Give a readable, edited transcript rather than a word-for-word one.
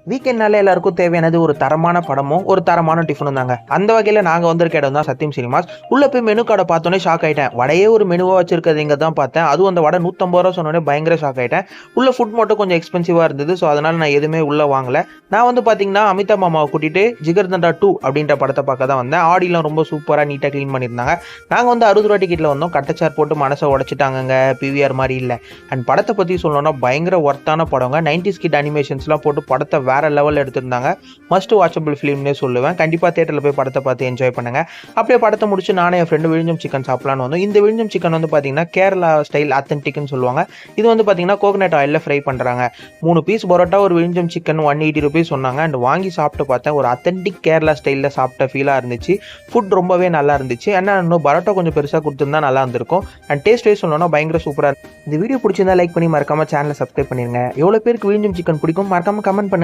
வீக்கெண்ட்னால எல்லாருக்கும் தேவையானது ஒரு தரமான படமும் ஒரு தரமான டிஃபனும் தாங்க. அந்த வகையில் நாங்கள் வந்திருக்க இடம் தான் சத்தியம் சினிமாஸ். உள்ளே போய் மெனு கார்டை பார்த்தோன்னே ஷாக் ஆகிட்டேன். வடையே ஒரு மெனுவாக வச்சிருக்கிறது இங்கே தான் பார்த்தேன். அதுவும் அந்த வடை 150 ரூபா சொன்னோடனே பயங்கர ஷாக் ஆகிட்டேன். உள்ள ஃபுட் மட்டும் கொஞ்சம் எக்ஸ்பென்சிவாக இருந்தது. ஸோ அதனால் நான் எதுவுமே உள்ளே வாங்கலை. நான் வந்து பார்த்தீங்கன்னா அமிதாப் மாமாவை கூட்டிகிட்டு ஜிகர் தண்டா 2 அப்படின்ற படத்தை பார்க்க தான் வந்தேன். ஆடிலாம் ரொம்ப சூப்பராக நீட்டாக க்ளீன் பண்ணியிருந்தாங்க. நாங்கள் வந்து 60 ரூபா டிக்கெட்டில் வந்தோம். கட்டச்சார் போட்டு மனசை உடச்சிட்டாங்க. பிவிஆர் மாதிரி இல்லை. அண்ட் படத்தை பற்றி சொல்லணும்னா பயங்கர ஒர்த்தான படங்க. 90s கிட் அனிமேஷன்ஸ்லாம் போட்டு படத்தை வேற லெவலில் எடுத்திருந்தாங்க. மஸ்ட் வாட்சபிள் ஃபிலிம்னே சொல்லுவேன். கண்டிப்பாக தியேட்டரில் போய் படத்தை பார்த்து என்ஜாய் பண்ணுங்க. அப்படியே படத்தை முடிச்சு நானே என் ஃப்ரெண்டு விழிஞ்சம் சிக்கன் சாப்பிடலான்னு வந்தோம். இந்த விழிஞ்சம் சிக்கன் வந்து பார்த்தீங்கன்னா கேரளா ஸ்டைல் அத்தன்டிக்னு சொல்லுவாங்க. இது வந்து பார்த்தீங்கன்னா கோகனட் ஆயிலில் ஃப்ரை பண்ணுறாங்க. 3 பீஸ் பரோட்டா ஒரு விழிஞ்சம் சிக்கன் 180 ருபீஸ் சொன்னாங்க. அண்ட் வாங்கி சாப்பிட்டு பார்த்தேன். ஒரு அத்தன்டிக் கேரளா ஸ்டைலில் சாப்பிட்ட ஃபீலாக இருந்துச்சு. ஃபுட் ரொம்பவே நல்லா இருந்துச்சு. ஏன்னா இன்னும் பரோட்டா கொஞ்சம் பெருசாக கொடுத்துருந்தா நல்லா இருந்திருக்கும். அண்ட் டேஸ்ட் வைஸ் சொல்லணும்னா பயங்கர சூப்பராக. இந்த வீடியோ பிடிச்சிருந்தா லைக் பண்ணி மறக்காம சேனலை சப்ஸ்கிரைப் பண்ணிருங்க. எவ்வளோ பேருக்கு விழிஞ்சம் சிக்கன் பிடிக்கும் மறக்காம கமெண்ட் பண்ணுங்க.